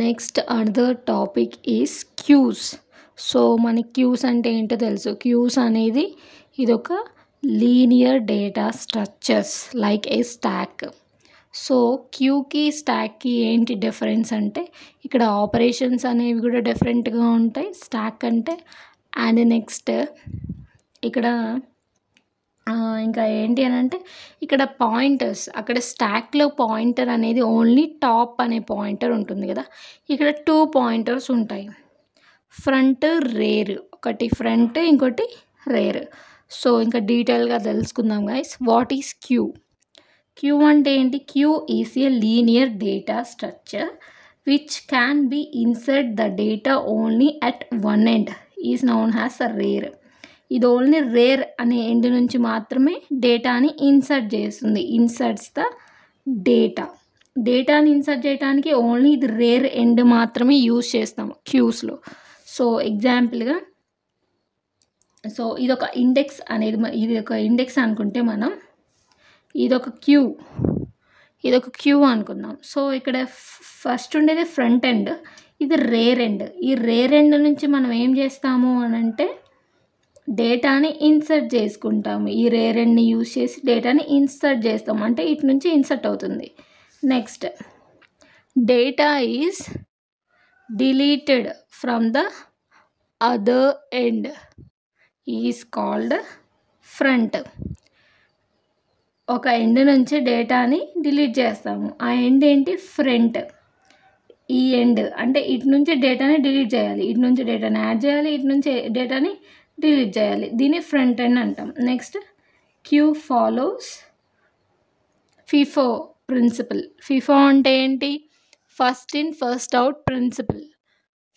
Next another topic is queues. So మనకి queues అంటే ఏంటో తెలుసు. క్యూస్ అనేది ఇదొక linear data structures like a stack. So క్యూకి స్టాక్కి ఏంటి డిఫరెన్స్ అంటే ఇక్కడ ఆపరేషన్స్ అనేవి కూడా డిఫరెంట్గా ఉంటాయి స్టాక్ అంటే. అండ్ నెక్స్ట్ ఇక్కడ ఇంకా ఏంటి అని అంటే ఇక్కడ పాయింటర్స్, అక్కడ స్టాక్లో పాయింటర్ అనేది ఓన్లీ టాప్ అనే పాయింటర్ ఉంటుంది కదా, ఇక్కడ 2 పాయింటర్స్ ఉంటాయి. ఫ్రంట్ రేర్, ఒకటి ఫ్రంట్ ఇంకోటి రేర్. సో ఇంకా డీటెయిల్గా తెలుసుకుందాం guys. What is queue? Queue అంటే ఏంటి? Queue is a linear data structure which can be insert the data only at one end is known as a rear. ఇది only rear అనే end నుంచి మాత్రమే డేటాని ఇన్సర్ట్ చేస్తుంది. ఇన్సర్ట్స్ ద డేటాని insert చేయడానికి ఓన్లీ ఇది రేర్ ఎండ్ మాత్రమే యూజ్ చేస్తాము క్యూస్లో. సో ఎగ్జాంపుల్గా ఇదొక ఇండెక్స్ అనేది, ఇది ఒక ఇండెక్స్ అనుకుంటే మనం ఇదొక క్యూ అనుకుందాం. సో ఇక్కడ ఫస్ట్ ఉండేది ఫ్రంట్ ఎండ్, ఇది రేర్ ఎండ్. ఈ రేర్ ఎండ్ నుంచి మనం ఏం చేస్తాము అని అంటే డేటాని ఇన్సర్ట్ చేసుకుంటాము. ఈ రేర్ ఎండ్ని యూజ్ చేసి డేటాని ఇన్సర్ట్ చేస్తాము, అంటే ఇటు నుంచి ఇన్సర్ట్ అవుతుంది. Next data is deleted from the other end is called front. ఒక ఎండ్ నుంచి డేటాని డిలీట్ చేస్తాము, ఆ ఎండ్ ఏంటి? ఫ్రంట్. ఈ ఎండ్ అంటే ఇటు నుంచి డేటాని డిలీట్ చేయాలి, ఇటు నుంచి డేటాని యాడ్ చేయాలి, ఇటు నుంచి డేటాని డిలీట్ చేయాలి, దీన్ని ఫ్రంట్ ఎండ్ అంటాం. Next queue follows FIFO principle. FIFO అంటే ఏంటి? First in first out principle.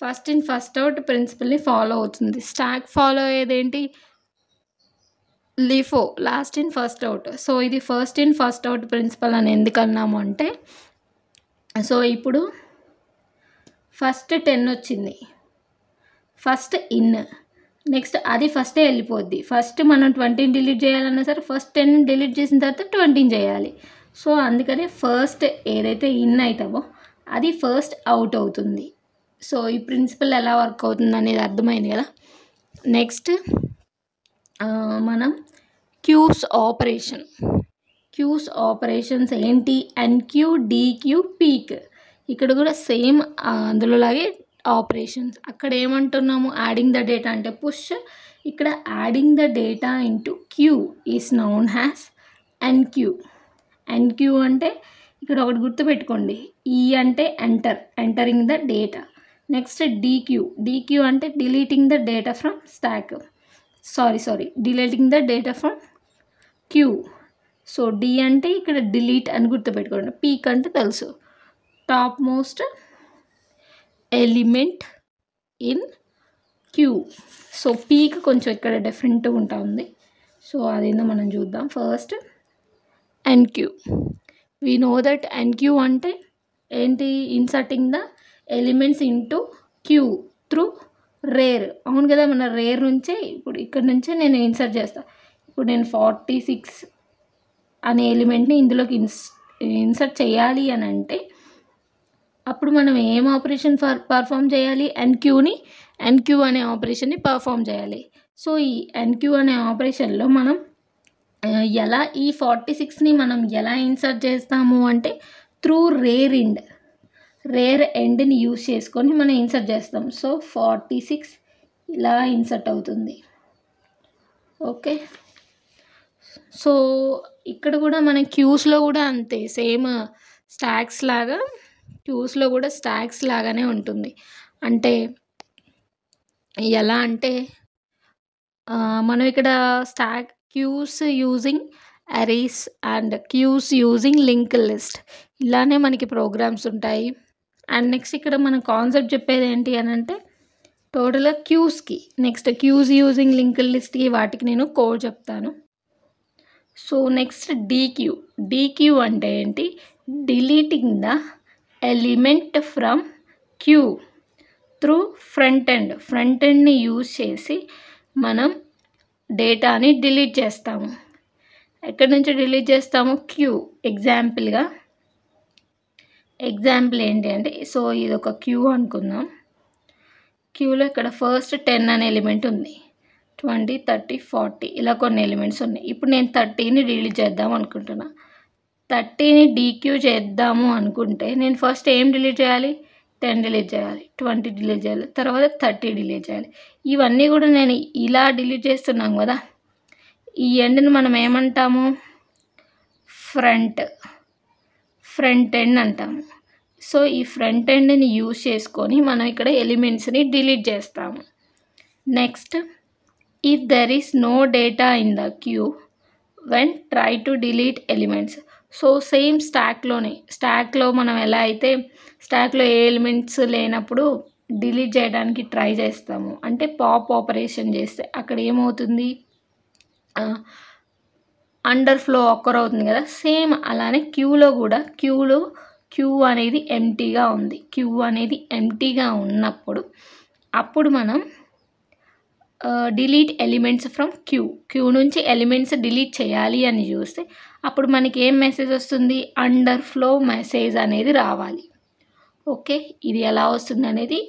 First in first out ప్రిన్సిపల్ని ఫాలో అవుతుంది. స్టాక్ ఫాలో అయ్యేదేంటి? LIFO, last in first out. So ఇది first in first out principle అని ఎందుకన్నాము అంటే, సో ఇప్పుడు ఫస్ట్ 10 వచ్చింది, ఫస్ట్ ఇన్, నెక్స్ట్ అది ఫస్టే వెళ్ళిపోద్ది. ఫస్ట్ మనం 20ని డిలీట్ చేయాలన్నా సరే ఫస్ట్ 10ని డిలీట్ చేసిన తర్వాత 20ని చేయాలి. సో అందుకనే ఫస్ట్ ఏదైతే ఇన్ అవుతామో అది ఫస్ట్ అవుట్ అవుతుంది. సో ఈ ప్రిన్సిపల్ ఎలా వర్క్ అవుతుంది అనేది అర్థమైంది కదా. నెక్స్ట్ మనం క్యూస్ ఆపరేషన్స్ ఏంటి? Enqueue, dequeue, peek. ఇక్కడ కూడా సేమ్ అందులోలాగే ఆపరేషన్స్. అక్కడ ఏమంటున్నాము? యాడింగ్ ద డేటా అంటే పుష్. ఇక్కడ adding the data into queue is known as enqueue. Enqueue అంటే ఇక్కడ ఒకటి గుర్తుపెట్టుకోండి, ఈ అంటే entering the data. Next dequeue అంటే deleting the data from stack. Deleting the data from queue. So D అంటే ఇక్కడ డిలీట్ అని గుర్తుపెట్టుకోండి. పీక్ అంటే తెలుసు, top most element in queue. So peek కొంచెం ఇక్కడ డిఫరెంట్గా ఉంటుంది. సో అదేందో మనం చూద్దాం. First enqueue. We know that enqueue అంటే ఏంటి? Inserting the elements into queue through rear. అవును కదా, మన రేర్ నుంచే ఇప్పుడు ఇక్కడ నుంచే నేను ఇన్సర్ట్ చేస్తాను. ఇప్పుడు నేను 46 అనే ఎలిమెంట్ని ఇందులోకి ఇన్సర్ట్ చేయాలి అని అంటే అప్పుడు మనం ఏం ఆపరేషన్ పర్ఫామ్ చేయాలి? ఎన్క్యూ అనే ఆపరేషన్ని పర్ఫామ్ చేయాలి. సో ఈ ఎన్క్యూ అనే ఆపరేషన్లో మనం ఎలా ఈ 46ని మనం ఎలా ఇన్సర్ట్ చేస్తాము అంటే త్రూ రేర్ ఎండ్ని యూజ్ చేసుకొని మనం ఇన్సర్ట్ చేస్తాం. సో 46 ఇలా ఇన్సర్ట్ అవుతుంది. ఓకే, సో ఇక్కడ కూడా మన క్యూస్లో కూడా అంతే, సేమ్ స్టాక్స్ లాగా క్యూస్లో కూడా స్టాక్స్ లాగానే ఉంటుంది. అంటే ఎలా అంటే మనం ఇక్కడ stack queues using arrays and queues using link list, ఇలానే మనకి ప్రోగ్రామ్స్ ఉంటాయి. అండ్ నెక్స్ట్ ఇక్కడ మన కాన్సెప్ట్ చెప్పేది ఏంటి అని అంటే టోటల్గా క్యూస్కి, నెక్స్ట్ క్యూస్ యూజింగ్ లింక్ లిస్ట్కి వాటికి నేను కోడ్ చెప్తాను. సో నెక్స్ట్ డీక్యూ అంటే ఏంటి? Deleting the element from queue through front ఎండ్ని యూజ్ చేసి మనం డేటాని డిలీట్ చేస్తాము. ఎక్కడి నుంచి డిలీట్ చేస్తాము? క్యూ. ఎగ్జాంపుల్గా ఎగ్జాంపుల్ ఏంటి అంటే, సో ఇది ఒక క్యూ అనుకుందాం. క్యూలో ఇక్కడ ఫస్ట్ 10 అనే ఎలిమెంట్ ఉంది, 20, 30, 40 ఇలా కొన్ని ఎలిమెంట్స్ ఉన్నాయి. ఇప్పుడు నేను 30ని డిలీట్ చేద్దాం అనుకుంటున్నా. 30ని డీక్యూ చేద్దాము అనుకుంటే నేను ఫస్ట్ ఏం డిలీట్ చేయాలి? 10 డిలీట్ చేయాలి, 20 డిలీట్ చేయాలి, తర్వాత 30 డిలీట్ చేయాలి. ఇవన్నీ కూడా నేను ఇలా డిలీట్ చేస్తున్నాం కదా. ఈ ఎండ్ని మనం ఏమంటాము? ఫ్రంట్ ఎండ్ అంటాము. సో ఈ ఫ్రంట్ ఎండ్ని యూజ్ చేసుకొని మనం ఇక్కడ ఎలిమెంట్స్ని డిలీట్ చేస్తాము. Next, if there is no data in the queue when try to delete elements. So same స్టాక్లో మనం ఎలా అయితే స్టాక్లో ఏ ఎలిమెంట్స్ లేనప్పుడు డిలీట్ చేయడానికి ట్రై చేస్తాము, అంటే పాప్ ఆపరేషన్ చేస్తే అక్కడ ఏమవుతుంది? అండర్ ఫ్లో అక్కర్ అవుతుంది కదా. సేమ్ అలానే క్యూలో కూడా క్యూ అనేది ఎంటీగా ఉంది. క్యూ అనేది ఎంటీగా ఉన్నప్పుడు అప్పుడు మనం డిలీట్ ఎలిమెంట్స్ ఫ్రమ్ క్యూ నుంచి ఎలిమెంట్స్ డిలీట్ చేయాలి అని చూస్తే అప్పుడు మనకి ఏం మెసేజ్ వస్తుంది? అండర్ ఫ్లో మెసేజ్ అనేది రావాలి. ఓకే, ఇది ఎలా వస్తుంది అనేది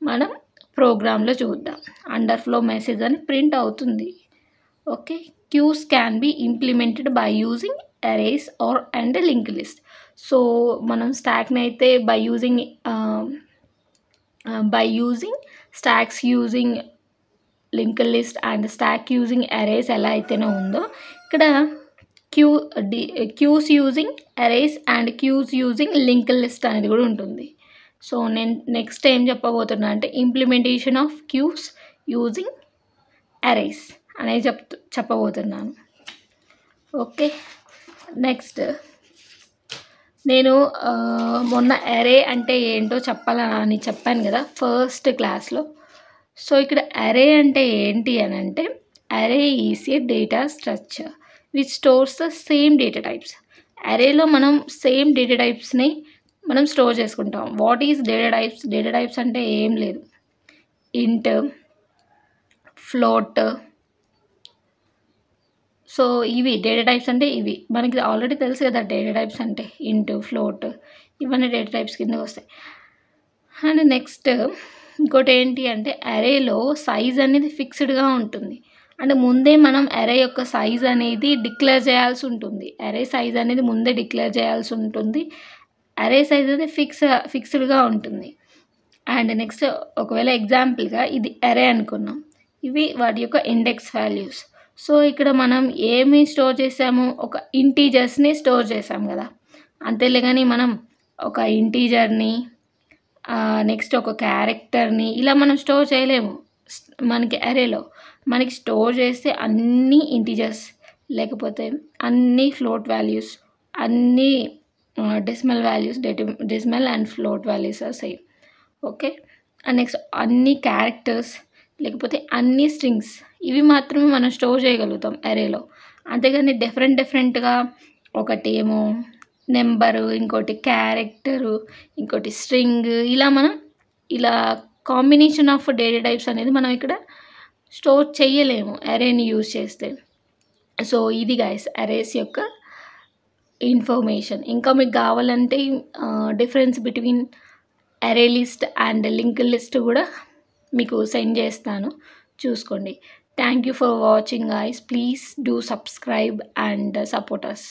మనం ప్రోగ్రాంలో చూద్దాం. అండర్ ఫ్లో మెసేజ్ అని ప్రింట్ అవుతుంది. Okay, queues can be implemented by using arrays or and link list. So మనం స్టాక్ని అయితే by using stacks using link list and stack using arrays ఎలా అయితేనే ఉందో, ఇక్కడ queues using arrays and queues using link list అనేది కూడా ఉంటుంది. సో నేను నెక్స్ట్ ఏం చెప్పబోతున్నా అంటే implementation of queues using arrays అనేది చెప్పబోతున్నాను. ఓకే, నెక్స్ట్ నేను మొన్న అరే అంటే ఏంటో చెప్పాలని చెప్పాను కదా ఫస్ట్ క్లాస్లో. సో ఇక్కడ అరే అంటే ఏంటి అని అంటే, array is a data structure which stores the same data types. అరేలో మనం సేమ్ డేటా టైప్స్ని మనం స్టోర్ చేసుకుంటాం. What is data types? Data types అంటే ఏం లేదు, ఇంట్, ఫ్లోట్. సో ఇవి డేటా టైప్స్ అంటే ఇవి మనకి ఆల్రెడీ తెలుసు కదా. డేటా టైప్స్ అంటే ఇంట్, ఫ్లోట్ ఇవన్నీ డేటా టైప్స్ కింద వస్తాయి. అండ్ నెక్స్ట్ ఇంకోటి ఏంటి అంటే అరేలో సైజ్ అనేది ఫిక్స్డ్గా ఉంటుంది. అంటే ముందే మనం అరే యొక్క సైజ్ అనేది డిక్లేర్ చేయాల్సి ఉంటుంది. అరే సైజ్ అనేది ముందే డిక్లేర్ చేయాల్సి ఉంటుంది. అరే సైజ్ అనేది ఫిక్స్డ్గా ఉంటుంది. అండ్ నెక్స్ట్ ఒకవేళ ఎగ్జాంపుల్గా ఇది అరే అనుకున్నాం, ఇవి వాటి యొక్క ఇండెక్స్ వాల్యూస్. సో ఇక్కడ మనం ఏమి స్టోర్ చేసాము? ఒక ఇంటీజర్స్ని స్టోర్ చేసాం కదా. అంతేలే కానీ మనం ఒక ఇంటీజర్ని నెక్స్ట్ ఒక క్యారెక్టర్ని ఇలా మనం స్టోర్ చేయలేము. మనకి అరేలో మనకి స్టోర్ చేస్తే అన్ని ఇంటీజర్స్, లేకపోతే అన్ని ఫ్లోట్ వాల్యూస్, అన్ని decimal values, decimal and float values are same. Okay, and next అన్ని క్యారెక్టర్స్ లేకపోతే అన్ని స్ట్రింగ్స్ ఇవి మాత్రమే మనం స్టోర్ చేయగలుగుతాం అరేలో. అంతేగాని డిఫరెంట్గా ఒకటేమో నెంబరు, ఇంకోటి క్యారెక్టరు, ఇంకోటి స్ట్రింగ్ ఇలా కాంబినేషన్ ఆఫ్ డేటా టైప్స్ అనేది మనం ఇక్కడ స్టోర్ చేయలేము అరేని యూజ్ చేస్తే. సో ఇది గైస్ అరేస్ యొక్క ఇన్ఫర్మేషన్. ఇంకా మీకు కావాలంటే డిఫరెన్స్ బిట్వీన్ అరే లిస్ట్ అండ్ లింక్ లిస్ట్ కూడా మీకు సెండ్ చేస్తాను, చూసుకోండి. Thank you for watching guys. Please do subscribe and support us.